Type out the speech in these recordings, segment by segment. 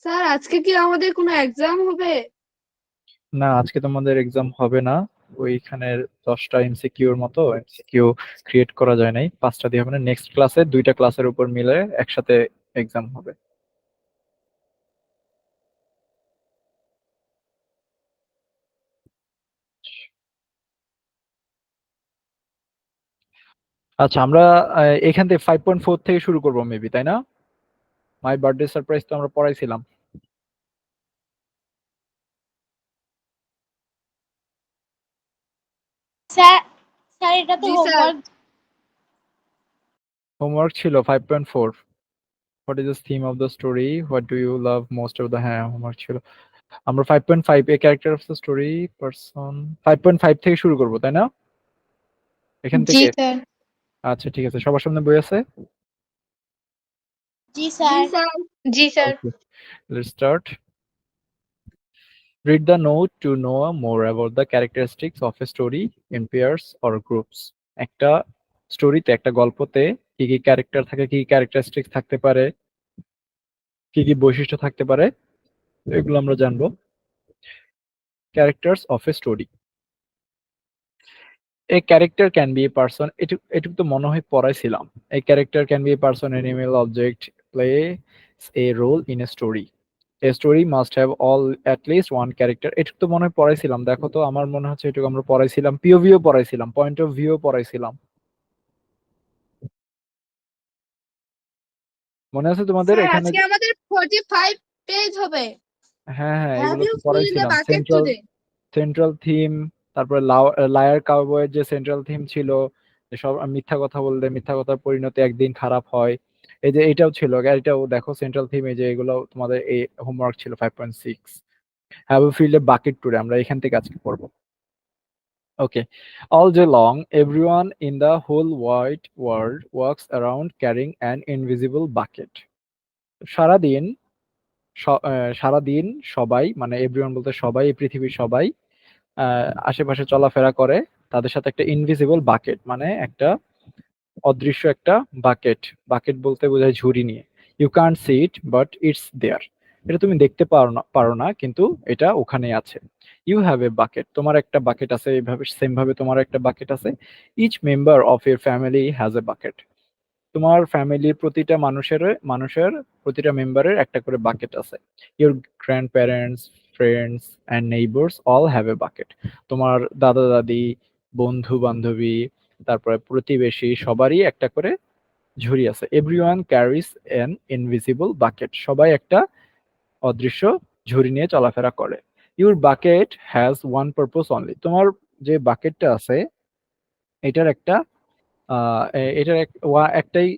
Sir আজকে কি আমাদের কোনো এক্সাম হবে? না, আজকে তোমাদের এক্সাম হবে না। ওইখানে 10টা এমসিকিউর মতো এমসিকিউ ক্রিয়েট করা যায় নাই, 5টা দিয়ে হবে না। নেক্সট ক্লাসে 2টা ক্লাসের উপর মিলে একসাথে এক্সাম হবে। আচ্ছা, আমরা এখান থেকে 5.4 থেকে শুরু করবো মেবি, তাই না? মাই বার্থডে সারপ্রাইজ তো আমরা পড়াইছিলাম। স্যার স্যার এটা তো জি স্যার। হোমওয়ার্ক। হোমওয়ার্ক ছিল 5.4। What is the theme of the story, what do you love most of the, হ্যাঁ হোমওয়ার্ক ছিল। আমরা 5.5 এ character of the story person 5.5 থেকে শুরু করবো, তাই না? এখান জি থেকে। স্যার। আচ্ছা ঠিক আছে, সবার সামনে বই আছে? জি জি স্যার। স্যার। জি sir. Okay, let's start. Read the note to know more about the characteristics of a story in pairs or groups. একটা স্টোরিতে, একটা গল্পতে কি কি ক্যারেক্টার থাকে, কি কি ক্যারেক্টারিস্টিক্স থাকতে পারে, কি কি বৈশিষ্ট্য থাকতে পারে, এগুলো আমরা জানবো। Characters of a story. A character can B a person, এটুকু তো মনে হয় পড়াইছিলাম। A character can B a person, animal, object, play a role in a story. A story must have all at least one character, এটুকু তো মনে হয় পড়াইছিলাম। দেখো তো, আমার মনে হচ্ছে এটুকু আমরা পড়াইছিলাম। পিওভিও পড়াইছিলাম, পয়েন্ট অফ ভিউ পড়াইছিলাম। মনে আছে তোমাদের স্যার এখানে? আজকে আমাদের 45 পেজ হবে। হ্যাঁ হ্যাঁ, হ্যাভ এগুলো ইউ তো ফিল দ্য পড়াইছিলাম। Bucket central today? Central theme, তারপরে লায়ার কাউবয়ের যে সেন্ট্রাল থিম ছিল, যে সব মিথ্যা কথা বললে মিথ্যা কথার পরিণতি একদিন খারাপ হয়। এই যে এটাও ছিল, এটাও দেখো সেন্ট্রাল থিম। এই যে এগুলো তোমাদের এই হোমওয়ার্ক ছিল 5.6। Have you filled a bucket today, আমরা এখান থেকে আজকে পড়বো। ওকে। All day long, everyone in the whole wide world walks around carrying an invisible bucket. সারাদিন সারাদিন সবাই, মানে এভরিওয়ান বলতে সবাই, এই পৃথিবীর সবাই আশেপাশে চলাফেরা করে তাদের সাথে একটা ইনভিজিবল বাকেট, মানে একটা অদৃশ্য একটা বাকেট। বাকেট বলতে বোঝায় ঝুড়ি নিয়ে। You can't see it but it's there. এটা তুমি দেখতে পারো না, কিন্তু এটা ওখানেই আছে। ইউ হ্যাভ এ বাকেট, তোমার একটা বাকেট আছে। এইভাবে সেম ভাবে তোমার একটা বাকেট আছে। Each member of your family has a bucket. তোমার ফ্যামিলির প্রতিটা মানুষের প্রতিটা মেম্বারের একটা করে বাকেট আছে। Your grand parents, friends and neighbours all have a bucket. তোমার দাদা দাদি, বন্ধু বান্ধবী, তারপরে প্রতিবেশী, সবারই একটা করে ঝুড়ি আছে। Everyone carries an invisible bucket, সবাই একটা অদৃশ্য ঝুড়ি নিয়ে চলাফেরা করে। Your bucket has one purpose only, তোমার যে বাকেটটা আছে এটার একটা এটার একটাই,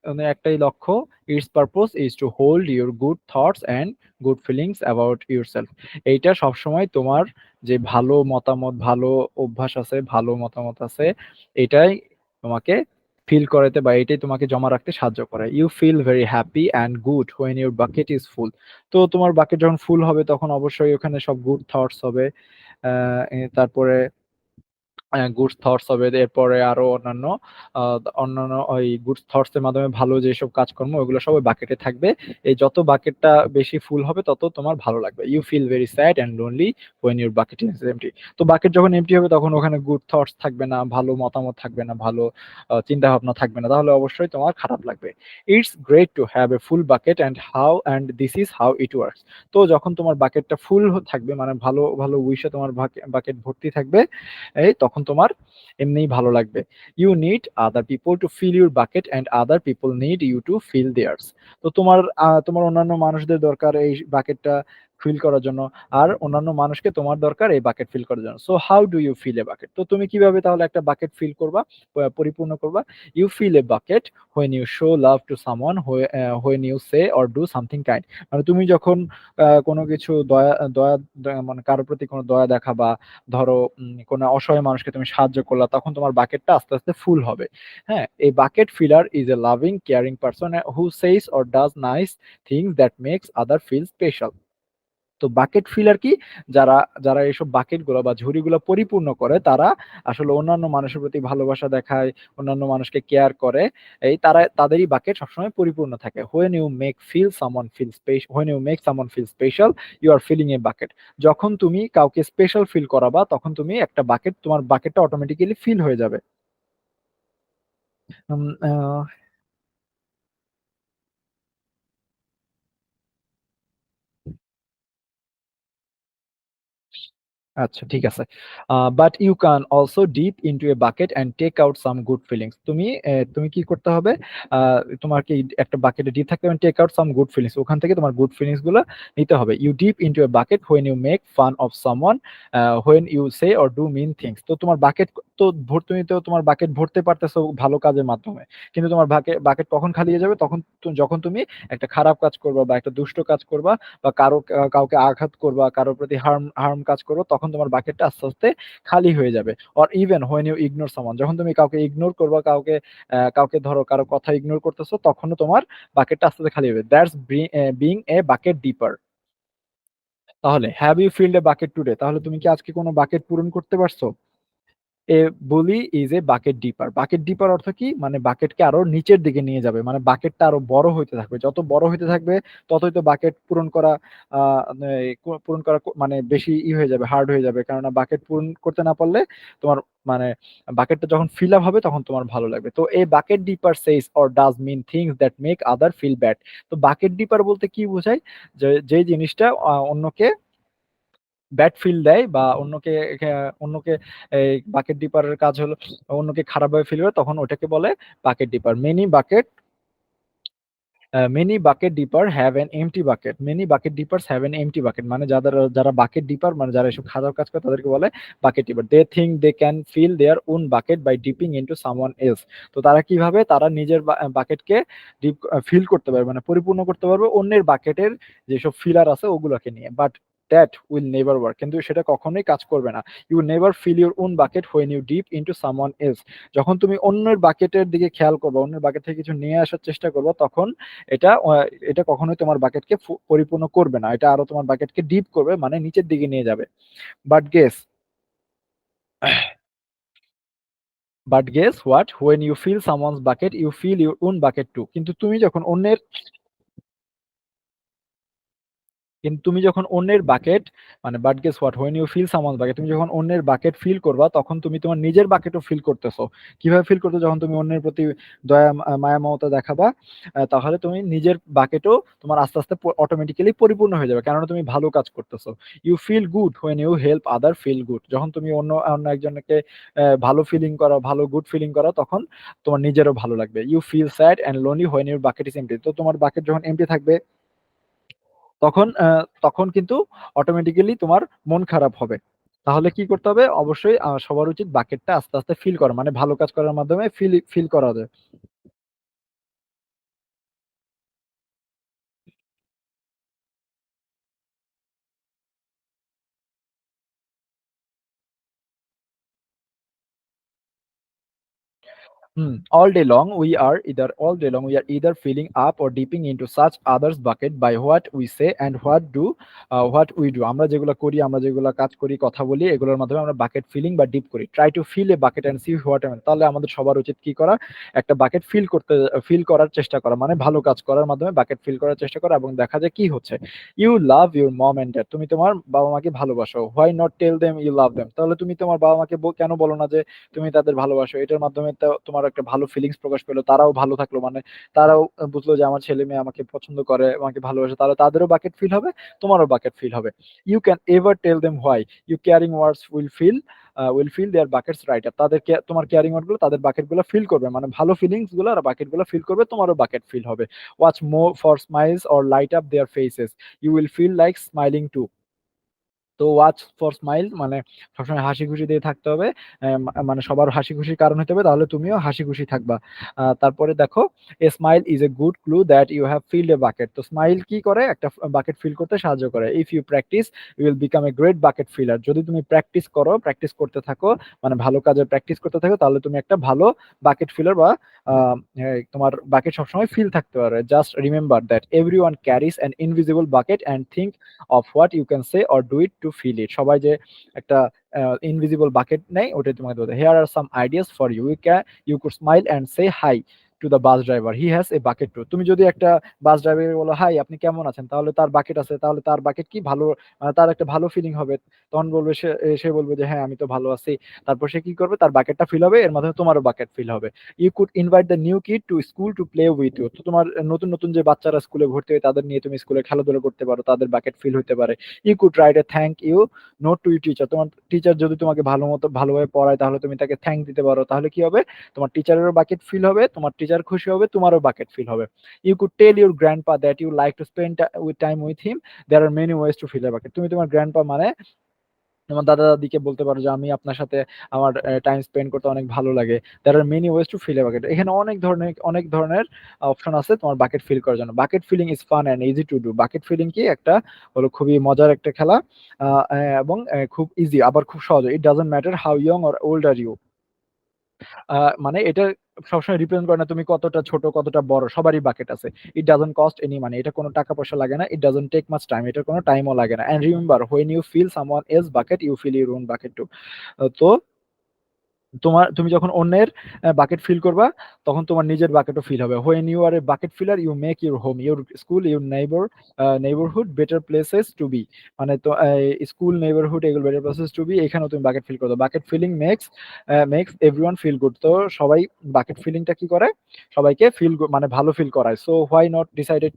মানে একটাই লক্ষ্য। It's purpose is to hold your good thoughts and good feelings about your self. এইটা সবসময় তোমার যে ভালো মতামত, ভালো অভ্যাস আছে, ভালো মতামত আছে, এটাই তোমাকে ফিল করাতে বা এটাই তোমাকে জমা রাখতে সাহায্য করে। You feel very happy and good when your bucket is full. তো তোমার বাকেট যখন ফুল হবে তখন অবশ্যই ওখানে সব গুড থটস হবে। তারপরে গুড থটস হবে, এরপরে আরো অন্যান্য অন্যান্য ওই গুড থটস এর মাধ্যমে ভালো যেসব কাজকর্ম, ওগুলো সব বাকেটে থাকবে। এই যত বাকেটটা বেশি ফুল হবে তত তোমার ভালো লাগবে। You feel very sad and lonely when your bucket is empty. তো বাকেট যখন এমটি হবে তখন ওখানে গুড থটস থাকবে না, ভালো মতামত থাকবে না, ভালো চিন্তা ভাবনা থাকবে না, তাহলে অবশ্যই তোমার খারাপ লাগবে। It's great to have a full bucket and this is how it works. তো যখন তোমার বাকেটটা ফুল থাকবে, মানে ভালো ভালো উইশে তোমার বাকেট ভর্তি থাকবে, এই তখন তোমার এমনিই ভালো লাগবে। You need other people to fill your bucket and other people need you to fill theirs. তো তোমার অন্যান্য মানুষদের দরকার এই বাকেটটা ফিল করার জন্য, আর অন্যান্য মানুষকে তোমার দরকার এই বাকেট ফিল করার জন্য। So how do you fill a bucket, তো তুমি কিভাবে তাহলে একটা বাকেট ফিল করবা, পরিপূর্ণ করবা? You fill a bucket when you show love to someone, when you say or do something kind. মানে তুমি যখন কোনো কিছু মানে কারোর প্রতি কোনো দয়া দেখাবা, ধরো কোনো অসহায় মানুষকে তুমি সাহায্য করলা, তখন তোমার বাকেটটা আস্তে আস্তে ফুল হবে। হ্যাঁ, এই bucket filler is a loving caring person who says or does nice things that makes other feel special. তো বাকেট ফিলার কি, যারা যারা এইসব বাকেট গুলো বা ঝুড়িগুলো পরিপূর্ণ করে তারা আসলে অন্যান্য মানুষের প্রতি ভালোবাসা দেখায়, অন্যান্য মানুষকে কেয়ার করে, এই তাদেরই বাকেট সবসময় পরিপূর্ণ থাকে। when you make someone feel special, you are filling a bucket. যখন তুমি কাউকে স্পেশাল ফিল করাবা তখন তুমি একটা বাকেট, তোমার বাকেটটা অটোমেটিক্যালি ফিল হয়ে যাবে। উম, আহ, আচ্ছা ঠিক আছে। But you can also dip into a bucket and take out some good feelings. তুমি কি করতে হবে, তোমার কি একটা বাকেটে ডিপ থাকতে হবে, take out some good feelings, ওখান থেকে তোমার গুড ফিলিংস গুলো নিতে হবে। You dip into a bucket when you make fun of someone, when you say or do mean things. তো তোমার বাকেট তো তুমি তো তোমার বাকেট ভরতে পারতেছো ভালো কাজের মাধ্যমে, কিন্তু তোমার বাকেট কখন খালি হয়ে যাবে, তখন যখন তুমি একটা খারাপ কাজ করবা বা একটা দুষ্ট কাজ করবা বা কাউকে আঘাত করবা, কারোর প্রতি হার্ম হার্ম কাজ করবো, তখন তোমার বাকেটটা আস্তে আস্তে খালি হয়ে যাবে। Or even when you ignore someone, যখন তুমি কাউকে ইগনোর করবা, কাউকে ধরো কারো কথা ইগনোর করতেছো, তখনও তোমার বাকেটটা আস্তে আস্তে খালি হবে। That's being a bucket dipper. তাহলে have you filled a bucket today, তাহলে তুমি কি আজকে কোনো বাকেট পূরণ করতে পারছো? A bully is a bucket dipper. Bucket dipper অর্থ কি, মানে বাকেটকে আরো নিচের দিকে নিয়ে যাবে, মানে বাকেটটা আরো বড় হইতে থাকবে, যত বড় হইতে থাকবে ততই তো বাকেট পূরণ করা মানে বেশি হয়ে যাবে, হার্ড হয়ে যাবে, কেননা বাকেট পূরণ করতে না পারলে তোমার মানে বাকেটটা যখন ফিল আপ হবে তখন তোমার ভালো লাগবে। তো এই bucket dipper says or does mean things that make other feel bad. তো বাকেট ডিপার বলতে কি বোঝায়, যে জিনিসটা অন্যকে ব্যাড ফিল দেয় বা অন্যকে এই বাকেট ডিপারের কাজ হলো অন্যকে খারাপভাবে ফিল করে, তখন ওটাকে বলে bucket dipper. Many bucket dipper have an empty bucket, many bucket dippers have an empty bucket, মানে যারা বাকেট ডিপার, মানে যারা এসব খারাপ কাজ করে তাদেরকে বলে bucket dipper. They think they can fill their own bucket by dipping into someone else. তো তারা কিভাবে তারা নিজের বাকেটকে ডিপ ফিল করতে পারবে, মানে পরিপূর্ণ করতে পারবে অন্যের বাকেটের যেসব ফিলার আছে ওগুলোকে নিয়ে। But that will never work, কিন্তু সেটা কখনোই কাজ করবে না। You never fill your own bucket when you dip into someone else. যখন তুমি অন্যের বাকেটের দিকে খেয়াল করবে, অন্যের বাকেট থেকে কিছু নিয়ে আসার চেষ্টা করবে, তখন এটা কখনোই তোমার বাকেটকে পরিপূর্ণ করবে না, এটা আরো তোমার বাকেটকে ডিপ করবে, মানে নিচের দিকে নিয়ে যাবে। But guess but guess what, when you fill someone's bucket you fill your own bucket too. কিন্তু তুমি যখন অন্যের বাকেট, মানে but guess what, when you fill someone's bucket, তুমি যখন অন্যের বাকেট ফিল করবা তখন তুমি তোমার নিজের বাকেটও ফিল করতেছো। কিভাবে ফিল করতে, যখন তুমি অন্যের প্রতি দয়া মায়া মমতা দেখাবা, তাহলে তুমি নিজের বাকেটও তোমার আস্তে আস্তে অটোমেটিক্যালি পরিপূর্ণ হয়ে যাবে, কেননা তুমি ভালো কাজ করতেছো। You feel good when you help other feel good, যখন তুমি অন্য অন্য একজনকে ভালো ফিলিং করো, ভালো গুড ফিলিং করো, তখন তোমার নিজেরও ভালো লাগবে। You feel sad and lonely when your bucket is empty. তো তোমার বাকেট যখন এমটি থাকবে তখন কিন্তু অটোমেটিক্যালি তোমার মন খারাপ হবে। তাহলে কি করতে হবে, অবশ্যই সবার উচিত বাকেটটা আস্তে আস্তে ফিল করা, মানে ভালো কাজ করার মাধ্যমে ফিল ফিল করা যায়। All day long we are either filling up or dipping into such others bucket by what we say and what we do। আমরা যেগুলো করি, আমরা যেগুলো কাজ করি, কথা বলি, এগুলোর মাধ্যমে আমরা বাকেট ফিলিং বা ডিপ করি। Try to fill a bucket and see what happen. তাহলে আমাদের সবার উচিত কি করা, একটা বাকেট ফিল করার চেষ্টা করা, মানে ভালো কাজ করার মাধ্যমে বাকেট ফিল করার চেষ্টা করা এবং দেখা যায় কি হচ্ছে। You love your mom and dad, তুমি তোমার বাবা মাকে ভালোবাসো। Why not tell them you love them, তাহলে তুমি তোমার বাবা মাকে কেন বলো না যে তুমি তাদের ভালোবাসো। এটার মাধ্যমে তো তোমার একটা ভালো ফিলিংস প্রকাশ পেলো, তারাও ভালো থাকলো, মানে তারাও বুঝলো যে আমার ছেলে মেয়ে আমাকে পছন্দ করে, আমাকে ভালোবাসে, তাহলে তাদেরও বাকেট ফিল হবে, তোমারও বাকেট ফিল হবে। You can ever tell them why you caring words will fill their buckets right up. তোমার কেয়ারিং ওয়ার্ড গুলো তাদের বাকেট গুলো ফিল করবে, মানে ভালো ফিলিংস গুলো আর বাকেট গুলো ফিল করবে, তোমারও বাকেট ফিল হবে। Watch more for smiles or light up their faces, you will feel like smiling too. তো ওয়াচ ফর স্মাইল মানে সবসময় হাসি খুশি দিয়ে থাকতে হবে, মানে সবার হাসি খুশির কারণ হতে হবে, তাহলে তুমিও হাসি খুশি থাকবা। তারপরে দেখো, a smile is a good clue that you have filled a bucket. তো স্মাইল কি করে, একটা বাকেট ফিল করতে সাহায্য করে। If you practice you will become a great bucket filler. যদি তুমি প্র্যাকটিস করো, প্র্যাকটিস করতে থাকো, মানে ভালো কাজে প্র্যাকটিস করতে থাকো, তাহলে তুমি একটা ভালো বাকেট ফিলার বা তোমার বাকেট সবসময় ফিল থাকতে পারে। Just remember that everyone carries an invisible bucket and think of what you can say or do it to fill it. সবাই যে একটা ইনভিজিবল বাকেট নেই, ওটাই তোমাকে বলতে। Here are some ideas for you, you could smile and say hi to the bus driver, he has a bucket too. তুমি যদি একটা বাস ড্রাইভারকে বলো হাই আপনি কেমন আছেন, তাহলে তার বাকেট আছে, তাহলে তার বাকেট কি ভালো, তার একটা ভালো ফিলিং হবে। তখন বলবে সে বলবে যে হ্যাঁ আমি তো ভালো আছি। তারপর সে কি করবে, তার বাকেটটা ফিল হবে, এর মাধ্যমে তোমারও বাকেট ফিল হবে। You could invite the new kid to school to play with you. তো তোমার নতুন নতুন যে বাচ্চারা স্কুলে ভর্তি হয়, তাদের নিয়ে তুমি স্কুলে খেলাধুলা করতে পারো, তাদের বাকেট ফিল হতে পারে। You could write a thank you note to you teacher. তোমার টিচার যদি তোমাকে ভালো মতো ভালোভাবে পড়ায়, তাহলে তুমি তাকে থ্যাংক দিতে পারো। তাহলে কি হবে, তোমার টিচারেরও বাকেট ফিল হবে, তোমার টিচার খুশি হবে, তোমারও বাকেট ফিল হবে। You could tell your grandpa that you like to spend with time with him, there are many ways to fill a bucket. তুমি তোমার গ্র্যান্ডপা মানে তোমার দাদা দাদিকে বলতে পারো যে আমি আপনার সাথে আমার টাইম স্পেন্ড করতে অনেক ভালো লাগে। There are many ways to fill a bucket. এখানে অনেক ধরনের অপশন আছে তোমার বাকেট ফিল করার জন্য। Bucket filling is fun and easy to do. Bucket filling কি একটা হলো খুবই মজার একটা খেলা, এবং খুব ইজি, আবার খুব সহজ। It doesn't matter how young or old are you. মানে এটা সবসময় রিপ্রেজেন্ট করে না তুমি কতটা ছোট কতটা বড়, সবারই বাকেট আছে। It doesn't cost any money, এটা কোনো টাকা পয়সা লাগে না। It doesn't take much time, এটা কোনো টাইমও লাগে না। And remember when you fill someone else bucket you fill your own bucket too. তো তুমি যখন অন্যের বাকেট ফিল করবা, তখন তোমার নিজের বাকেটও ফিল হবে। When you are a bucket filler you make your home, your school, your neighbourhood better places to be. মানে তো স্কুল, নেইবারহুড এগুলো বেটার প্লেসেস টু বি, এখানেও তুমি বাকেট ফিল করো। Bucket filling makes everyone feel good. তো সবাই bucket ফিলিংটা কি করে, সবাইকে মানে ভালো ফিল করায়। So why not decided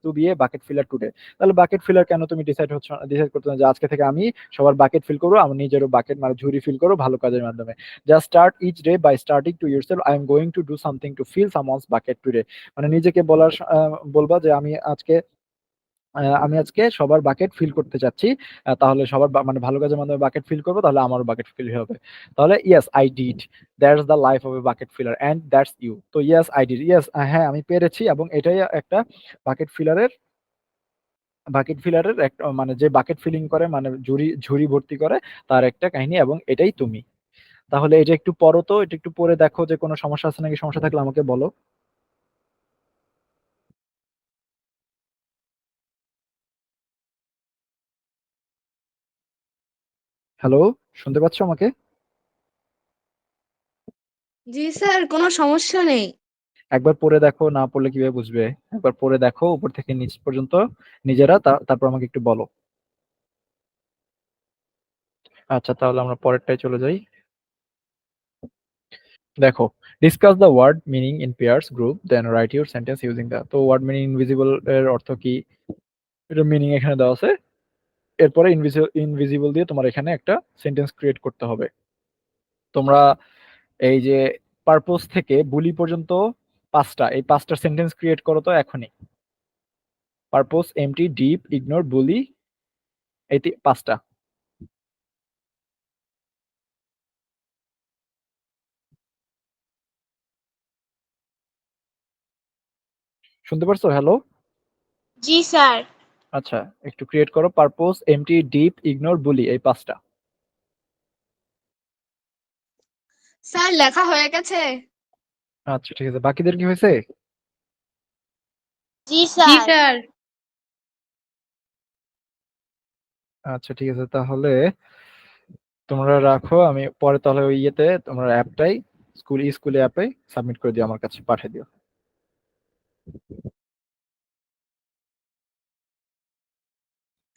to be a bucket filler today. তাহলে বাকেট ফিলার কেন তুমি ডিসাইড করতে না যে আজকে থেকে আমি সবার বাকেট ফিল করবো, আমি নিজেরও বাকেট মানে ঝুড়ি ফিল করবো ভালো কাজের মাধ্যমে। Just start each day by starting to yourself I am going to do something to fill someone's bucket today. মানে নিজেকে বলবা যে আমি আজকে সবার বাকেট ফিল করতে চাচ্ছি। তাহলে সবার মানে ভালো কাজের মাধ্যমে বাকেট ফিল করবো, তাহলে আমারও বাকেট ফিল হবে। তাহলে yes I did, that's the life of a bucket filler and that's you. তো ইয়েস আই ডিড, ইয়েস হ্যাঁ আমি পেরেছি, এবং এটাই একটা বাকেট ফিলারের একটা মানে যে বাকেট ফিলিং করে, মানে ঝুড়ি ঝুড়ি ভর্তি করে, তার একটা কাহিনী, এবং এটাই তুমি। তাহলে এটা একটু পড়ো, তো এটা একটু পড়ে দেখো যে কোনো সমস্যা আছে নাকি, সমস্যা থাকলে আমাকে বলো। হ্যালো, শুনতে পাচ্ছ আমাকে? জি স্যার, কোনো সমস্যা নেই। একবার পড়ে দেখো, না পড়লে কিভাবে বুঝবে? একবার পড়ে দেখো উপর থেকে নিচ পর্যন্ত নিজেরা, তারপর আমাকে একটু বলো। আচ্ছা, তাহলে আমরা পরেরটায় চলে যাই। দেখো, discuss the word meaning in pairs group then write your sentence using the. তো ওয়ার্ড মিনিং ইনভিজিবল এর অর্থ কি, এটা মিনিং এখানে দেওয়া আছে। এরপরে ইনভিজিবল দিয়ে তোমার এখানে একটা সেন্টেন্স ক্রিয়েট করতে হবে। তোমরা এই যে পারপোজ থেকে বুলি পর্যন্ত এই পাঁচটা সেন্টেন্স ক্রিয়েট করো তো এখনই। পারপোজ, এমটি, ডিপ, ইগনোর, বুলি, এই পাঁচটা। শুনতে পারছো? হ্যালো। জি স্যার। আচ্ছা, একটু ক্রিয়েট করো। পারপোজ, এমটি, ডিপ, ইগনোর, বুলি, এই পাঁচটা। স্যার লেখা হয়ে গেছে। আচ্ছা ঠিক আছে, বাকিদের কি হয়েছে? জি জি স্যার। স্যার। আচ্ছা ঠিক আছে, তাহলে তোমরা রাখো, আমি পরে তাহলে ওই ইয়েতে তোমরা অ্যাপটাই স্কুলে অ্যাপে সাবমিট করে দিও, আমার কাছে পাঠিয়ে দিও।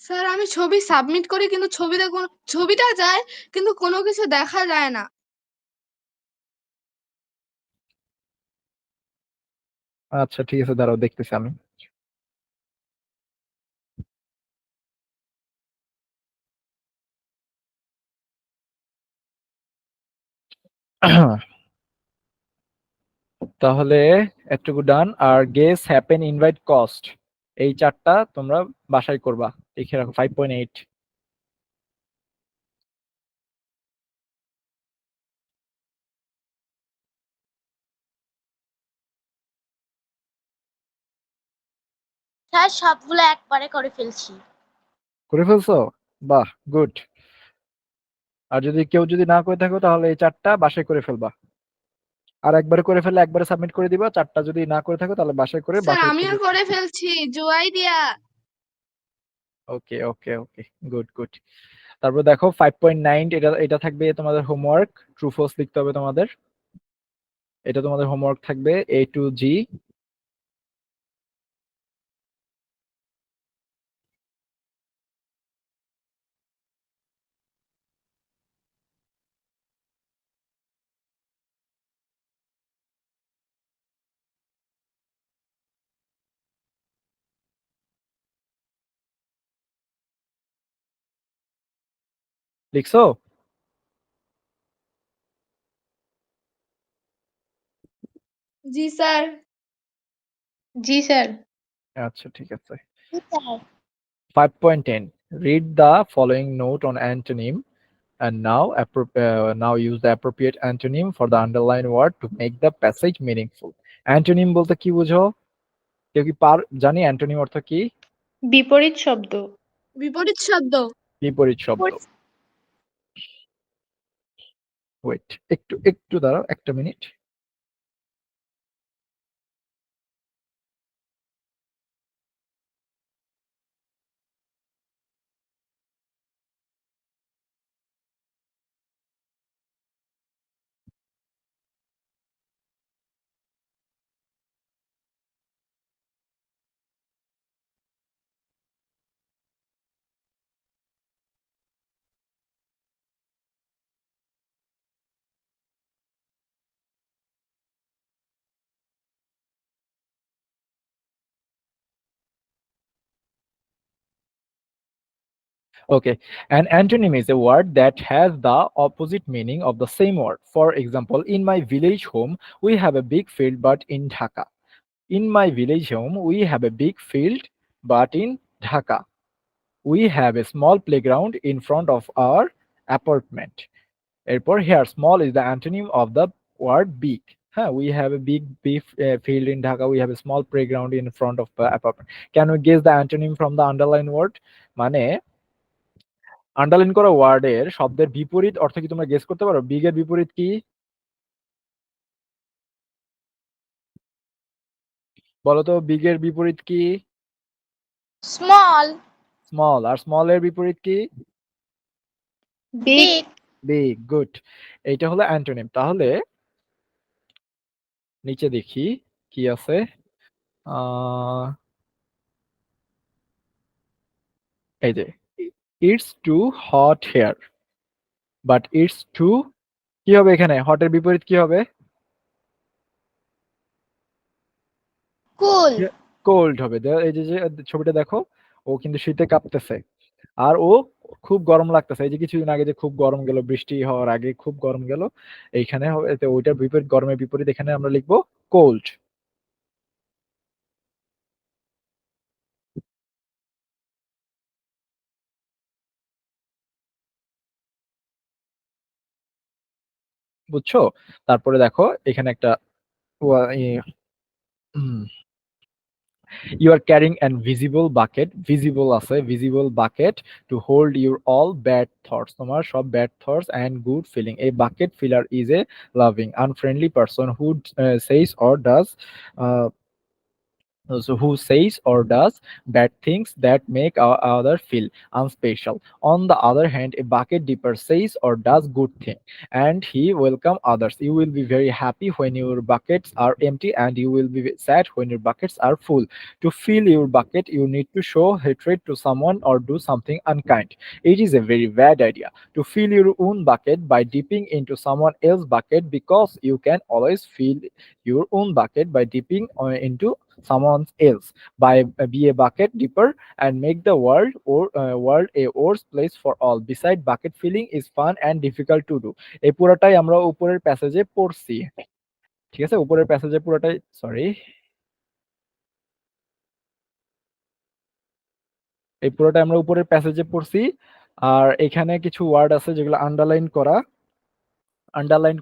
স্যার আমি ছবি সাবমিট করি, কিন্তু ছবিটা যায়, কিন্তু কোনো কিছু দেখা যায় না। আচ্ছা ঠিক আছে, দাঁড়াও দেখতেছি আমি। তাহলে এতটুকু ডান। আর গেস, হ্যাপেন, ইনভাইট, কস্ট, এই চারটা তোমরা বাসায় করবা, লিখে রাখো 5.8। স্যার সবগুলো একবারে করে ফেলছি। করে ফেলছো? বাহ, গুড। আর যদি কেউ না করে থাকো তাহলে এই 4টা বাসায় করে ফেলবা। আর একবারে করে ফেললে একবারে সাবমিট করে দিবা। 4টা যদি না করে থাকো তাহলে বাসায় করে স্যার বাসায় আমিও ছবি। করে ফেলছি জুয়াই দিয়া। ওকে ওকে ওকে, গুড গুড। তারপর দেখো 5.9, এটা এটা থাকবে তোমাদের হোমওয়ার্ক। ট্রু ফলস লিখতে হবে তোমাদের। এটা তোমাদের হোমওয়ার্ক থাকবে A to G। লিখছো? জি স্যার। জি স্যার। আচ্ছা ঠিক আছে। জি sir. 5.10, read the following note on antonym and now use the appropriate antonym for the underlined word to make the passage meaningful. Antonym বলতে কি বুঝো? কেউ কি জানি অ্যান্টোনিম অর্থ কি? বিপরীত শব্দ। বিপরীত শব্দ। বিপরীত শব্দ। ওয়েট, একটু একটু দাঁড়াও, একটা minute. Okay, an antonym is a word that has the opposite meaning of the same word. For example, in my village home, we have a big field, but in Dhaka. In my village home, we have a big field, but in Dhaka, we have a small playground in front of our apartment. এরপর here small is the antonym of the word big. We have a big field in Dhaka, we have a small playground in front of the apartment. Can we guess the antonym from the underlined word? মানে underline করা ওয়ার্ডের শব্দের বিপরীত অর্থ কি তোমরা guess করতে পারো? বিগ এর বিপরীত কি? বলো তো, বিগ এর বিপরীত কি? স্মল। স্মল। আর স্মল এর বিপরীত কি? বিগ। বিগ। Big, good. এইটা হলো অ্যান্টোনিম। তাহলে নিচে দেখি কি আছে। এই যে it's too hot here, but it's too, কি হবে এখানে? হটের বিপরীত কি হবে? কুল। কোল্ড হবে। এই যে যে ছবিটা দেখো, ও কিন্তু শীতে কাঁপতেছে। আর ও খুব গরম লাগতেছে। এই যে কিছুদিন আগে যে খুব গরম গেল, বৃষ্টি হওয়ার আগে খুব গরম গেল, এইখানে ওইটার বিপরীত, গরমের বিপরীত এখানে আমরা লিখবো কোল্ড। বুঝছো? তারপরে দেখো এখানে একটা you are carrying an visible bucket, visible আছে, visible bucket to hold your all bad thoughts, তোমার সব bad thoughts and good feeling. A bucket filler is a loving, unfriendly person who says or does uh, who says or does bad things that make other feel unspecial. On the other hand, a bucket dipper says or does good thing and he welcome others. You will be very happy when your buckets are empty and you will be sad when your buckets are full. To fill your bucket, you need to show hatred to someone or do something unkind. It is a very bad idea to fill your own bucket by dipping into someone else's bucket, because you can always fill your own bucket by dipping into someone else. By be a bucket dipper and make the world a worse place for all. Beside, bucket filling is fun and difficult to do. এই পুরোটাই আমরা উপরের প্যাসেজে পড়ছি। ঠিক আছে, উপরের প্যাসেজে পুরোটাই, sorry, এই পুরোটাই আমরা উপরের প্যাসেজে পড়ছি। আর এখানে কিছু ওয়ার্ড আছে যেগুলো আন্ডারলাইন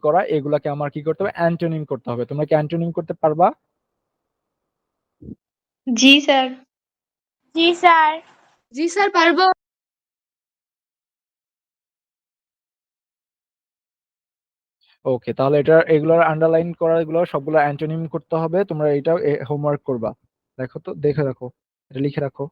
করা, এগুলাকে আমার কি করতে হবে? অ্যান্টোনিম করতে হবে। তোমরা কি অ্যান্টোনিম করতে পারবা? জি স্যার। জি স্যার। জি স্যার পারবো। ওকে, তাহলে এগুলোর আন্ডারলাইন করা এগুলো সবগুলো অ্যান্টোনিম করতে হবে। তোমরা এটা হোমওয়ার্ক করবা। দেখো তো, দেখে রাখো, এটা লিখে রাখো।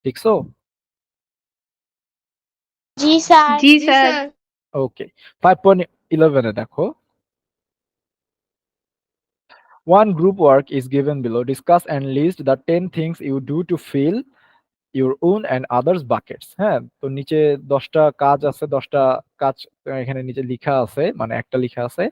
লিখছো? জি স্যার। জি জি স্যার। স্যার। ওকে, 5.11 এ দেখো, one group work is given below. Discuss and list the 10 things you do to fill your own and others buckets. হ্যাঁ, তো নিচে 10টা কাজ আছে, 10টা কাজ এখানে নিচে লিখা আছে, মানে একটা লিখা আছে।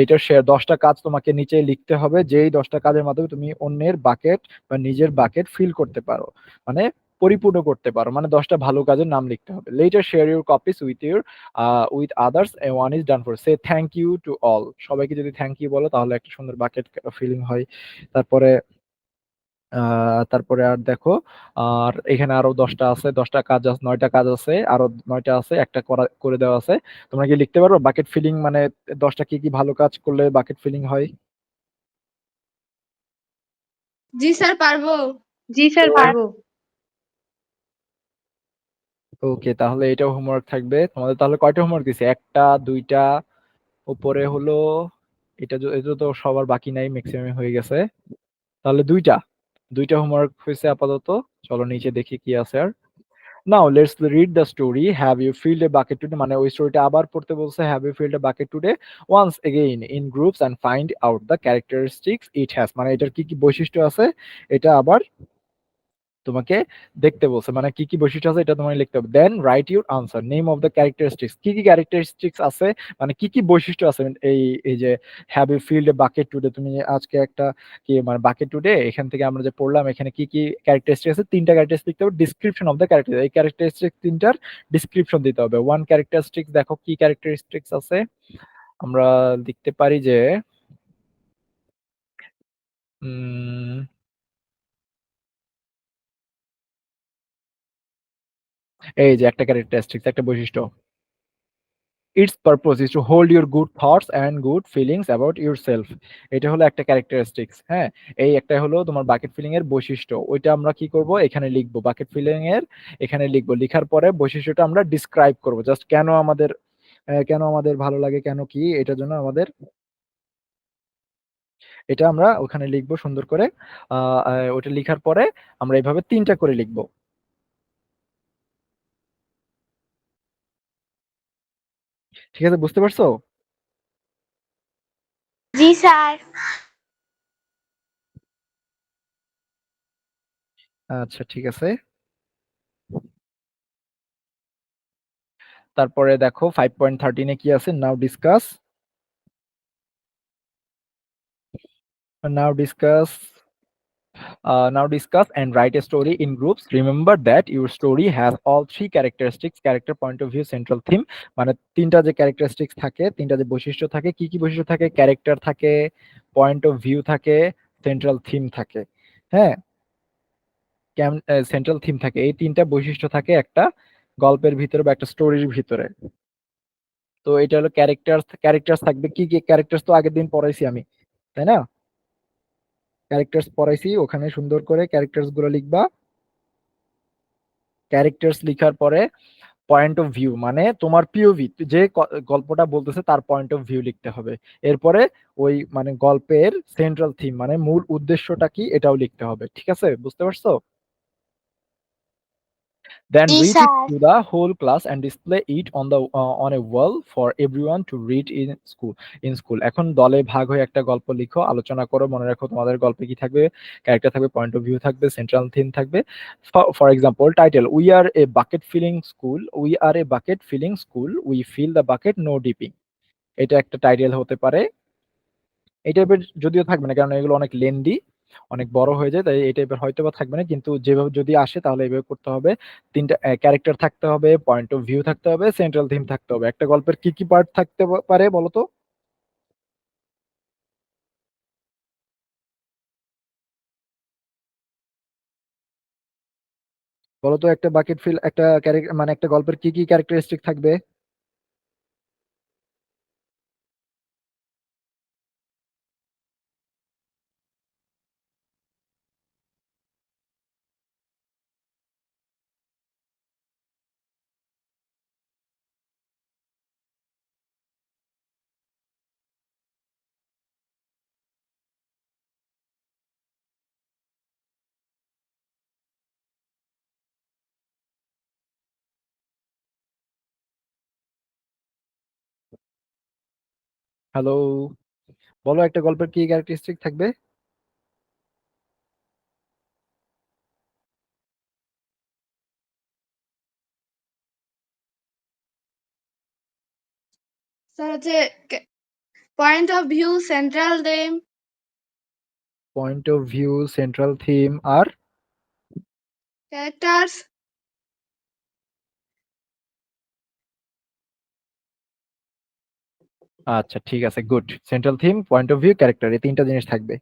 এইটার শেয়ার 10টা কাজ তোমাকে নিচে লিখতে হবে, যেই 10টা কাজের মাধ্যমে তুমি অন্যের বাকেট বা নিজের বাকেট ফিল করতে পারো, মানে পরিপূর্ণ করতে পারো, মানে 10টা ভালো কাজের নাম লিখতে হবে। Later share your copies with others, one is done for say thank you to all. সবাইকে যদি থ্যাংক ইউ বলো তাহলে একটা সুন্দর বাকেট ফিলিং হয়। তারপরে তারপরে আর দেখো, আর এখানে আরো 10টা আছে, 10টা কাজ আছে, 9টা কাজ আছে, আরো 9টা আছে, একটা করে দেওয়া আছে। তোমরা কি লিখতে পারো বাকেট ফিলিং মানে 10টা কি কি ভালো কাজ করলে বাকেট ফিলিং হয়? জি স্যার পারবো। জি স্যার পারবো। ওকে, তাহলে এটাও হোমওয়ার্ক থাকবে তোমাদের। তাহলে কয়টা হোমওয়ার্ক দিছে? একটা, দুইটা, উপরে হলো এটা তো সবার বাকি নাই, ম্যাক্সিমাম হয়ে গেছে। তাহলে দুইটা হোমওয়ার্ক হয়েছে আপাতত। চলো নিচে দেখি কি আছে আর। Now let's read the story have you filled a bucket today, মানে ওই স্টোরিটা আবার পড়তে বলছে। Have you filled a bucket today once again in groups and find out the characteristics it has, মানে এটার কি কি বৈশিষ্ট্য আছে এটা আবার তোমাকে দেখতে বলছে, মানে কি কি বৈশিষ্ট্য আছে এটা তোমাকে লিখতে হবে। Then write your answer, name of the characteristics, কি কি ক্যারেক্টারিস্টিক্স আছে, মানে কি কি বৈশিষ্ট্য আছে এই এই যে have you filled a bucket today. তুমি আজকে একটা কি মানে বাকেট টুডে এখান থেকে আমরা যে পড়লাম, এখানে কি কি ক্যারেক্টারিস্টিক আছে, 3টা ক্যারেক্টারিস্টিক লিখতে হবে। ডিসক্রিপশন অফ দ্য ক্যারেক্টার, এই ক্যারেক্টারিস্টিক 3টার ডিসক্রিপশন দিতে হবে। ওয়ান ক্যারেক্টারিস্টিক, দেখো কি ক্যারেক্টারিস্টিক্স আছে, আমরা লিখতে পারি যে উম এই যে একটা ক্যারেক্টারিস্টিক্স, একটা বৈশিষ্ট্য, it's purpose is to hold your good thoughts and good feelings about your self. এটা হলো একটা ক্যারেক্টারিস্টিক্স। হ্যাঁ, এই একটা হলো তোমার বাকেট ফিলিং এর বৈশিষ্ট্য। ওইটা আমরা কি করব, এখানে লিখবো, বাকেট ফিলিং এর এখানে লিখবো। লিখার পরে বৈশিষ্ট্যটা আমরা ডিসক্রাইব করব, জাস্ট কেন আমাদের ভালো লাগে, কেন কি এটার জন্য আমাদের, এটা আমরা ওখানে লিখবো সুন্দর করে। ওটা লিখার পরে আমরা এইভাবে 3টা করে লিখবো। ঠিক আছে, বুঝতে পারছো? জি স্যার। আচ্ছা ঠিক আছে। তারপরে দেখো 5.13 এ কি আছে, নাও discuss, now discuss now discuss and write a story in groups. Remember that your story has all three characteristics: character, point of view, central theme. মানে 3টা যে ক্যারেক্টারিস্টিক্স থাকে, 3টা যে বৈশিষ্ট্য থাকে, কি কি বৈশিষ্ট্য থাকে, ক্যারেক্টার থাকে, পয়েন্ট অফ ভিউ থাকে, সেন্ট্রাল থিম থাকে। হ্যাঁ, সেন্ট্রাল থিম থাকে, এই 3টা বৈশিষ্ট্য থাকে একটা গল্পের ভিতরে বা একটা স্টোরির ভিতরে। তো এটা হলো ক্যারেক্টার্স থাকবে। কি কি ক্যারেক্টার্স তো আগের দিন পড়াইছি আমি, তাই না? ক্যারেক্টার্স পড়াইছি, ওখানে সুন্দর করে ক্যারেক্টার্স গুলো লিখবা। ক্যারেক্টার্স লিখার পরে পয়েন্ট অফ ভিউ, মানে তোমার পিওভি, যে গল্পটা বলতেছে তার পয়েন্ট অফ ভিউ লিখতে হবে। এরপরে ওই মানে গল্পের সেন্ট্রাল থিম, মানে মূল উদ্দেশ্যটা কি এটাও লিখতে হবে। ঠিক আছে, বুঝতে পারছো? Then G read it sir. to the whole class and display it on a wall for everyone to read in school. এখন দলে ভাগ হয়ে একটা গল্প লিখো, আলোচনা করো। মনে রাখো তোমাদের গল্পে কি থাকবে, ক্যারেক্টার থাকবে, পয়েন্ট অফ ভিউ থাকবে, সেন্ট্রাল থিম থাকবে। For example title, we are a bucket filling school, we fill the bucket no dipping. এটা একটা টাইটেল হতে পারে। এই টাইপের যদিও থাকবে না, কারণ এগুলো অনেক লেন্দি। অনেক বড় হয়ে যায়, তাই এই টাইপের হয়তো বা থাকবে না, কিন্তু যেভাবে যদি আসে তাহলে এইভাবে করতে হবে। 3টা ক্যারেক্টার থাকতে হবে, পয়েন্ট অফ ভিউ থাকতে হবে, সেন্ট্রাল থিম থাকতে হবে। একটা গল্পের কি কি পার্ট থাকতে পারে বলো তো? বলো তো একটা বাকেট ফিল একটা মানে একটা গল্পের কি কি ক্যারেক্টারিস্টিক থাকবে? হ্যালো, বলো একটা গল্পের কি ক্যারেক্টারিস্টিক থাকবে? স্যার হচ্ছে point of view, central theme, point of view, central theme, আর ক্যারেক্টার্স। আচ্ছা ঠিক আছে, good. Central theme, point of view, character, এই 3টা জিনিস থাকবে।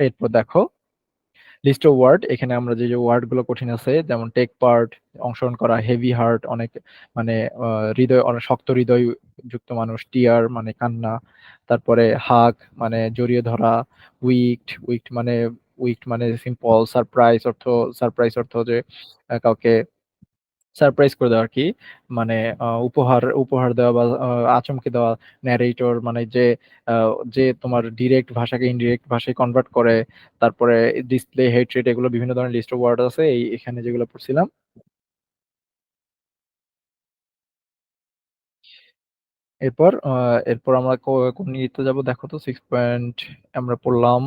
এরপর দেখো লিস্ট অফ ওয়ার্ড। এখানে আমরা যে যে ওয়ার্ড গুলো কঠিন আছে, যেমন টেক পার্ট, অংশগ্রহণ করা, হেভি হার্ট, অনেক মানে হৃদয়, অনেক শক্ত হৃদয় যুক্ত মানুষ, টিয়ার মানে কান্না, তারপরে হাগ মানে জড়িয়ে ধরা, উইকড মানে সিম্পল, সারপ্রাইজ অর্থ যে কাউকে সারপ্রাইজ করে দেওয়া আর কি, মানে উপহার উপহার দেওয়া বা আচমকে দেওয়া। ন্যারেটর মানে যে তোমার ডিরেক্ট ভাষাকে ইনডিরেক্ট ভাষায় কনভার্ট করে। তারপরে ডিসপ্লে, হেট্রেট, এগুলো বিভিন্ন ধরনের লিস্ট অফ ওয়ার্ড আছে এই এখানে যেগুলো পড়ছিলাম। এরপর আমরা কোন ইতে যাব দেখো তো, 6 পয়েন্ট আমরা পড়লাম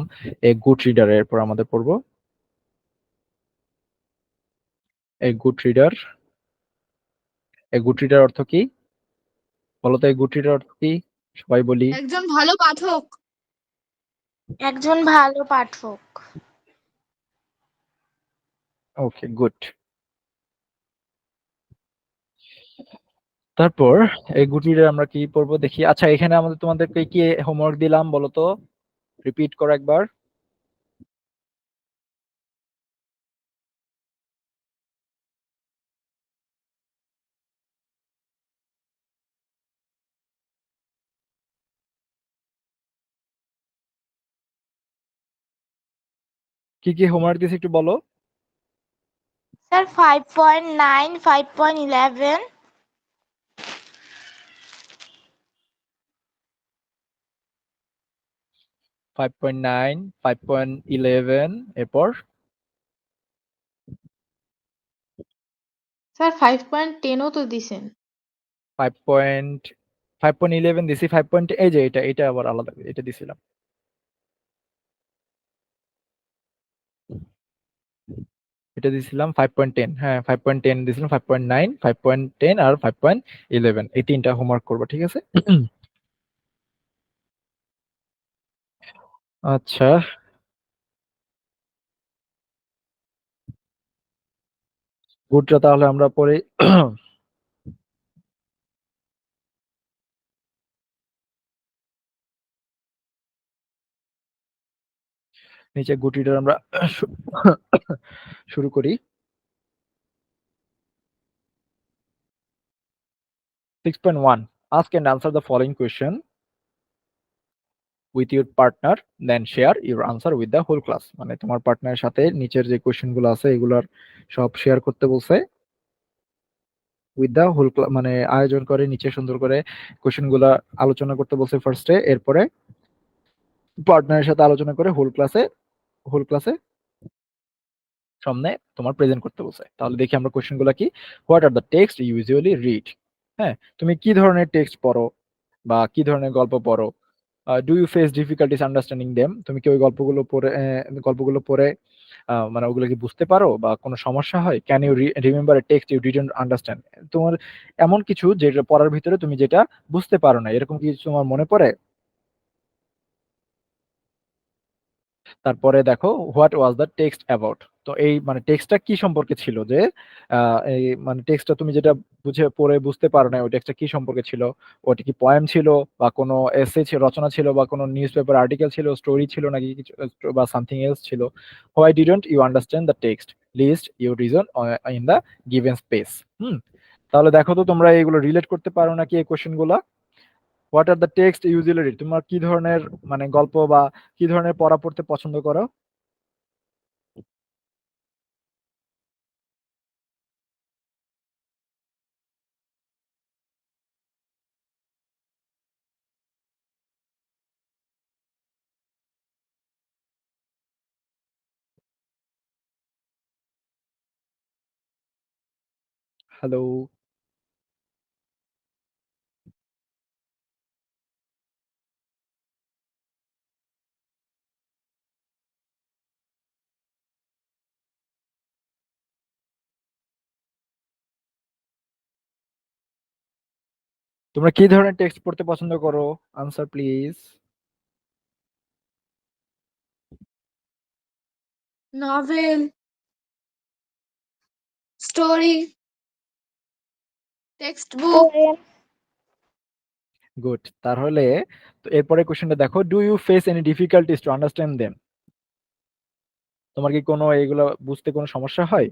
এ গুড রিডার। এরপর আমাদের পড়বো a good reader. A good reader অর্থ কি বলো তো? এই গুড রিডার অর্থ কি সবাই বলি? একজন ভালো পাঠক। একজন ভালো পাঠক। ওকে, গুড। তারপর এই গুড রিডার আমরা কি পড়বো দেখি। আচ্ছা, এখানে আমাদের তোমাদেরকে কি হোমওয়ার্ক দিলাম বলো তো? রিপিট করো একবার। কি কি হোমওয়ার্ক দিয়েছি একটু বলো। স্যার 5.9, 5.11, 5.9, 5.11, এরপর স্যার 5.10ও তো দিছেন। 5.11 দিছি। 5. এই যে এটা আবার আলাদা, এটা দিছিলাম। এটা দিছিলাম 5.10। হ্যাঁ, 5.10 দিছিলাম, 5.9, 5.10 আর 5.11, এই 3টা হোমওয়ার্ক করবো, ঠিক আছে? আচ্ছা, গুডটা তাহলে আমরা পরে নিচে গুড রিডার আমরা শুরু করি। 6.1, ask and answer the following question with your partner, then share your answer with the whole class। মানে তোমার পার্টনারের সাথে নিচের যে কোশ্চেন গুলো আছে এগুলোর সব শেয়ার করতে বলছে উইথ দ্য হোল ক্লাস, মানে আয়োজন করে নিচে সুন্দর করে কোশ্চেন গুলা আলোচনা করতে বলছে ফার্স্টে, এরপরে পার্টনারের সাথে আলোচনা করে হোল ক্লাসে সামনে তোমার প্রেজেন্ট করতে বলছে। তাহলে দেখি আমরা কোশ্চেন গুলা কি। What are the text you usually read? হ্যাঁ, তুমি কি ধরনের টেক্সট পড়ো বা কি ধরনের গল্প পড়ো? Do you face difficulties understanding them? তুমি কি ওই গল্পগুলো পড়ে মানে ওগুলো কি বুঝতে পারো বা কোনো সমস্যা হয়? Can you remember a text you didn't understand? তোমার এমন কিছু যেটা পড়ার ভিতরে তুমি যেটা বুঝতে পারো না, এরকম কিছু তোমার মনে পড়ে? তারপরে দেখো what was the text about. তো এই মানে টেক্সটটা কি সম্পর্কে ছিল, যে এই মানে টেক্সটটা তুমি যেটা বুঝে পড়ে বুঝতে পারো না, ওই টেক্সটটা কি সম্পর্কে ছিল? ওটা কি পোয়েম ছিল বা কোনো এসে রচনা ছিল বা কোনো নিউজ পেপার আর্টিকেল ছিল, স্টোরি ছিল নাকি কিছু বা সামথিং এলস ছিল? Why didn't you understand the text? List your reason in the given space. তাহলে দেখো তো তোমরা এগুলো রিলেট করতে পারো নাকি এই কোশ্চেন গুলা? What are the text usually read? তোমার কি ধরনের মানে গল্প বা কি ধরনের পড়া পড়তে পছন্দ করো? হ্যালো? তোমরা কি ধরনের টেক্সট পড়তে পছন্দ করো? Answer please. Novel, story, text book. Poem. Good. তাহলে তো এরপরে কোশ্চেনটা দেখো, do you face any difficulties to understand them? তোমার কি কোনো এগুলো বুঝতে কোনো সমস্যা হয়?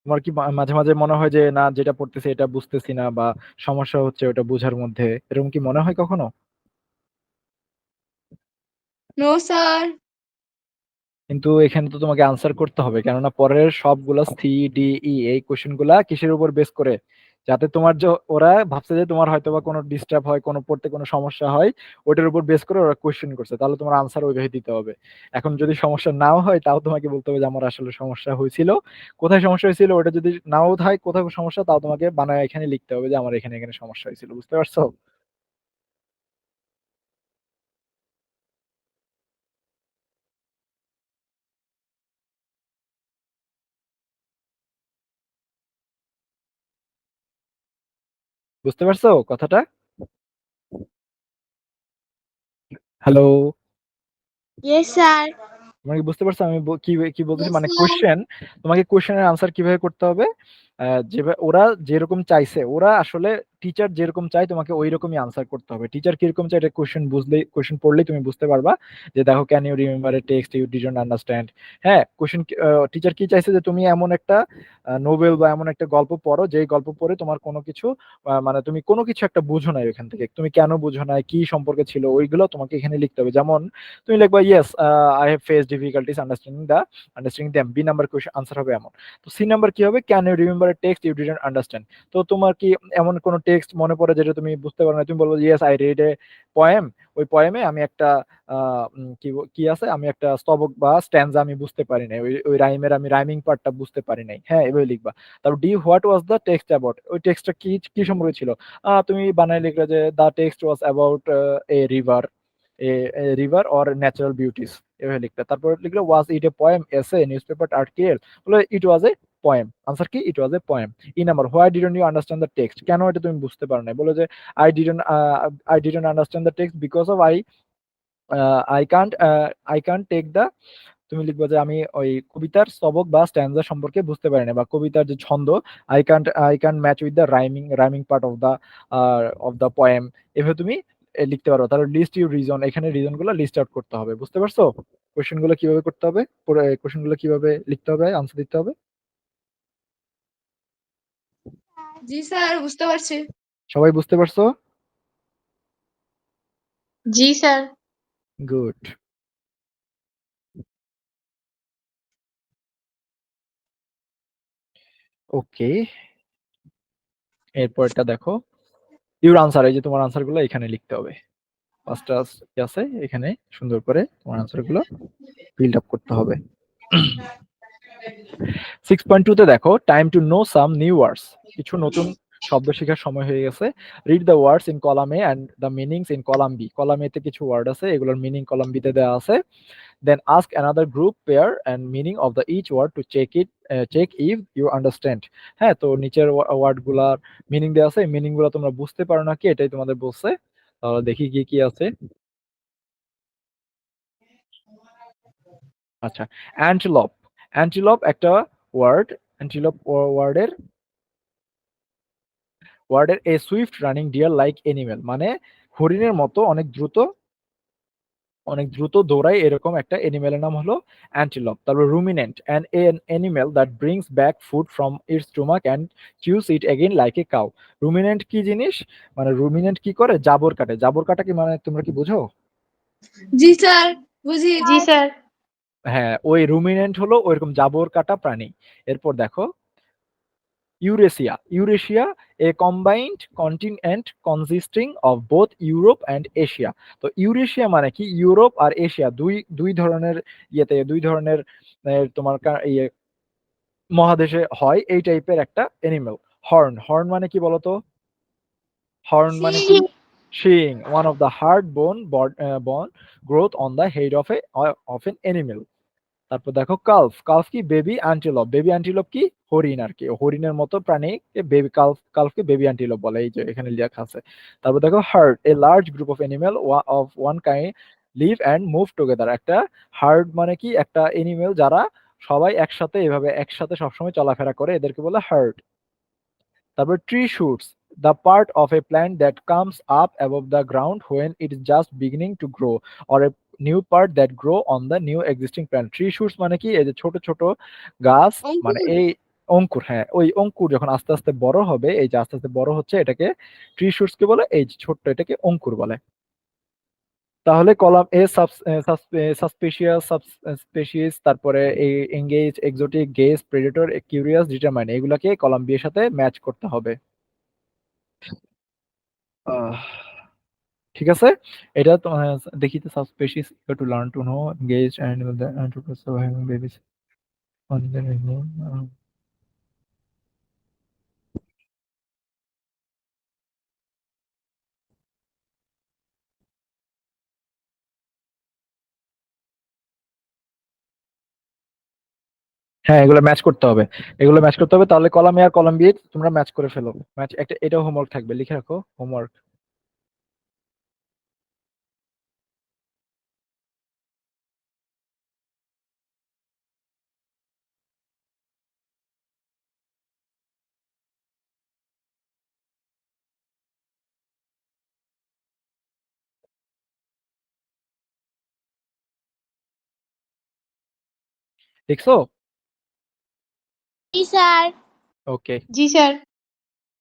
তোমার কি মাঝে মাঝে মনে হয় যে না, যেটা পড়তেছি এটা বুঝতেছি না বা সমস্যা হচ্ছে ওটা বোঝার মধ্যে, এরকম কি মনে হয় কখনো? No sir. কিন্তু এখানে তো তোমাকে আনসার করতে হবে, কেননা পরের সবগুলা সি ডি ই এই কোশ্চেন গুলা কিসের উপর বেস করে? যাতে তোমার যে ওরা ভাবছে যে তোমার হয়তো বা কোনো ডিস্টার্ব হয়, কোনো পড়তে কোনো সমস্যা হয়, ওটার উপর বেস করে ওরা কোশ্চেন করছে, তাহলে তোমার আনসার ওইভাবে দিতে হবে। এখন যদি সমস্যা নাও হয় তাও তোমাকে বলতে হবে যে আমার আসলে সমস্যা হয়েছিল, কোথায় সমস্যা হয়েছিল। ওটা যদি নাও হয় কোথায় সমস্যা, তাও তোমাকে বানায় এখানে লিখতে হবে যে আমার এখানে এখানে সমস্যা হয়েছিল। বুঝতে পারছো? বুঝতে পারছো কথাটা? হ্যালো? Yes, sir. তোমরা কি বুঝতে পারছো আমি কি কি বলতেছি? ইয়েস মানে স্যার। কোশ্চেন, তোমাকে কোশ্চেনের আনসার কিভাবে করতে হবে? যেভাবে ওরা যেরকম চাইছে, ওরা আসলে টিচার যেরকম চায় তোমাকে ওই রকমই আনসার করতে হবে। টিচার কিরকম চায় এটা কোশ্চেন বুঝলেই, কোশ্চেন পড়লেই তুমি বুঝতে পারবা। যে দেখো, can you remember a text you didn't understand? হ্যাঁ, কোশ্চেন টিচার কি চাইছে যে তুমি এমন একটা নোবেল বা এমন একটা গল্প পড়ো, যেই গল্প পড়ে তোমার কোনো কিছু মানে তুমি কোনো কিছু একটা বুঝো নাই, ওখান থেকে তুমি কেন বুঝো নাই, কি সম্পর্কে ছিল, ওইগুলো তোমাকে এখানে লিখতে হবে। যেমন তুমি লিখবা yes I have face difficulties understanding them. B number question answer হবে এমন। তো সি নাম্বার কি হবে? Can you remember text you didn't understand? তো তোমার কি এমন কোন টেক্সট মনে পড়ে যেটা তুমি বুঝতে পারো না? তুমি বলবো yes I read a poem. ওই পোয়েমে আমি একটা কি আছে, আমি একটা স্তবক বা স্ট্যান্জা আমি বুঝতে পারি নাই, ওই ওই রাইমের আমি রাইমিং পার্টটা বুঝতে পারি নাই। হ্যাঁ, এভাবে লিখবা। তারপর D what was the text about? ওই টেক্সটটা কি কি সম্পর্কে ছিল? তুমি বানায় লিখলে যে the text was about a river, river or natural beauties, এভাবে লিখতে। তারপর লিখলো was it a poem, essay, newspaper article? বলে it was a poem. Answer কি? It was a poem. E number, why didn't you understand the text? কেন এটা তুমি বুঝতে পারো না? বলে যে I didn't understand the text because of I can't take the. তুমি লিখবে যে আমি ওই কবিতার স্তবক বা স্ট্যান্জা সম্পর্কে বুঝতে পারি না, বা কবিতার যে ছন্দ, I can't match with the rhyming part of the poem. এভাবে তুমি লিখতে পারো। তাহলে লিস্ট ইউর রিজন, এখানে রিজন গুলো লিস্ট আউট করতে হবে। বুঝতে পারছো কোশ্চেন গুলো কিভাবে করতে হবে, কোশ্চেন গুলো কিভাবে লিখতে হবে, আনসার দিতে হবে? জি স্যার, বুঝতে পারছি। সবাই বুঝতে পারছো? জি স্যার। গুড। ওকে, এরপরটা দেখো, ইউর আনসার। এই যে তোমার আনসার গুলো এখানে লিখতে হবে। পাঁচটা কি আছে এখানে, সুন্দর করে তোমার আনসার গুলো ফিল আপ করতে হবে। 6.2 তে দেখো time to know some new words, কিছু নতুন শব্দ শেখার সময় হয়ে গেছে। Read the words in column A and the meanings in column B. Column A তে কিছু ওয়ার্ড আছে, এগুলোর মিনিং কলাম বি তে দেওয়া আছে। Then ask another group pair and meaning of the each word to check if you understand. হ্যাঁ, তো নিচের ওয়ার্ড গুলার মিনিং দেওয়া আছে, মিনিং গুলো তোমরা বুঝতে পারো নাকি এটাই তোমাদের বলছে। তাহলে দেখি কি কি আছে। আচ্ছা, অ্যান্টিলপ। অ্যান্টিলপ একটা ওয়ার্ড। অ্যান্টিলপ ওয়ার্ডের a swift running deer like animal, মানে হরিণের মতো অনেক দ্রুত দৌড়ায় এরকম একটা এনিমেলের নাম হলো অ্যান্টিলপ। তারপর ruminant, an animal that brings back food from its stomach and chews it again like a cow. Ruminant কি জিনিস, মানে রুমিনেন্ট কি করে, জাবর কাটে। জাবর কাটা কি মানে তোমরা কি বুঝো? জি স্যার, বুঝি। জি স্যার। হ্যাঁ, ওই রুমিনেন্ট হলো ওইরকম জাবর কাটা প্রাণী। এরপর দেখো Eurasia. Eurasia A combined continent consisting of both Europe and Asia. তো ইউরেশিয়া মানে কি, ইউরোপ আর এশিয়া দুই ধরনের দুই ধরনের তোমার ইয়ে মহাদেশে হয় এই টাইপের একটা এনিমেল। হর্ন, হর্ন মানে কি বলতো? হর্ন মানে কি? শিং, ওয়ান অফ দ্য হার্ড বোন growth on the head of N animal. তারপর দেখো কালফ। কালফ কি? Baby antelope. বেবি অ্যান্টিলপ কি? হরিণ আর কি, হরিণের মতো প্রাণী বেবি কালফকে বেবি অ্যান্টিলপ বলে, এই যে এখানে লেখা আছে। তারপর দেখো herd, a large group of animal of one kind live and move together. একটা হার্ড মানে কি? একটা এনিমেল যারা সবাই একসাথে সবসময় চলাফেরা করে, এদেরকে বলে হার্ড। তারপর tree suits, the part of A plant that comes up above the ground when it is just beginning to grow or a new part that grow on the new existing plant. Tree suits মানে কি? এই যে ছোট ছোট গাছ, মানে অঙ্কুর। এই অঙ্কুর। হ্যাঁ, ওই অঙ্কুর যখন আস্তে আস্তে বড় হবে, এই যে আস্তে আস্তে বড় হচ্ছে, এটাকে ট্রি শুটস কে বলে, এই যে ছোট্ট এটাকে অঙ্কুর বলে। তাহলে কলাম এ সাসপিশিয়াস, সাবস্পেসিস, তারপরে engage, exotic, gauge, Predator, curious, determine, এগুলাকে কলাম বি এর সাথে ম্যাচ করতে হবে। আহ, ঠিক আছে। এটা তো দেখি তো, subspecies to learn to know, engage and to having babies on the হ্যাঁ, এগুলো ম্যাচ করতে হবে। তাহলে কলাম এ আর কলাম বি তোমরা ম্যাচ করে ফেলো। ম্যাচ একটা, এটাও হোমওয়ার্ক থাকবে, লিখে রাখো হোমওয়ার্ক। দেখছো? জি স্যার। ওকে। জি স্যার।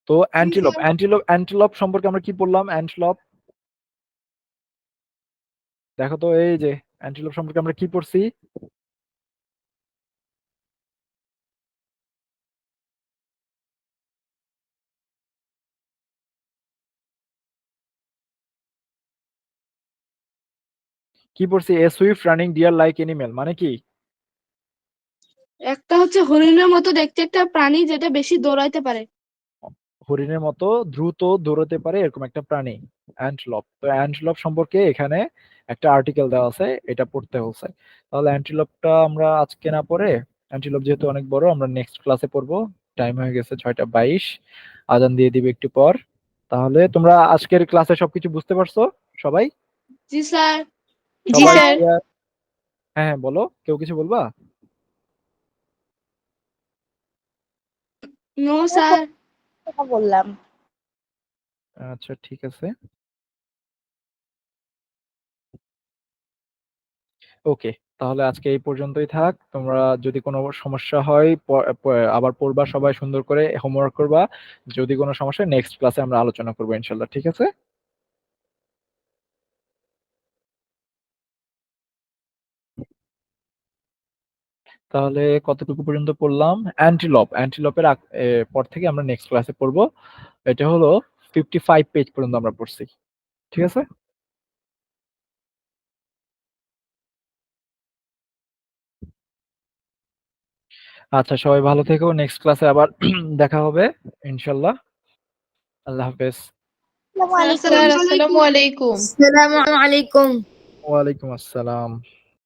তো অ্যান্টিলোপ সম্পর্কে আমরা কি বললাম? অ্যান্টিলোপ দেখো তো, এই যে অ্যান্টিলোপ সম্পর্কে আমরা কি পড়ছি? কি পড়ছি? A swift running deer like animal মানে কি? একটা হচ্ছে হরিণের মতো দেখতে একটা প্রাণী যেটা বেশি দৌড়াইতে পারে। হরিণের মতো দ্রুত দৌড়াতে পারে এরকম একটা প্রাণী অ্যান্টিলপ। তো অ্যান্টিলপ সম্পর্কে এখানে একটা আর্টিকেল দেওয়া আছে, এটা পড়তে হচ্ছে। তাহলে অ্যান্টিলপটা আমরা আজকে না পড়ে, অ্যান্টিলপ যেহেতু অনেক বড়, আমরা নেক্সট ক্লাসে পড়বো। টাইম হয়ে গেছে 6টা 22, আজান দিয়ে দিবে একটু পর। তাহলে তোমরা আজকের ক্লাসে সবকিছু বুঝতে পারছো সবাই? জি স্যার। জি সবাই স্যার। clear? হ্যাঁ হ্যাঁ, বলো, কেউ কিছু বলবা? No sir. কথা বললাম। আচ্ছা, ঠিক আছে। ওকে, তাহলে আজকে এই পর্যন্তই থাক। তোমরা যদি কোনো সমস্যা হয় আবার পড়বা, সবাই সুন্দর করে হোমওয়ার্ক করবা। যদি কোনো সমস্যা, নেক্সট ক্লাসে আমরা আলোচনা করবো ইনশাল্লাহ, ঠিক আছে? তাহলে কতটুকু পর্যন্ত পড়লাম? অ্যান্টিলপের পর থেকে আমরা নেক্সট ক্লাসে পড়বো। এটা হলো 55 পেজ পর্যন্ত আমরা পড়ছি, ঠিক আছে? আচ্ছা, সবাই ভালো থেকো। নেক্সট ক্লাসে আবার দেখা হবে ইনশাল্লাহ। আল্লাহ হাফেজ। স্যার আসসালামু আলাইকুম। আসসালামু আলাইকুম। ওয়ালাইকুম আসসালাম।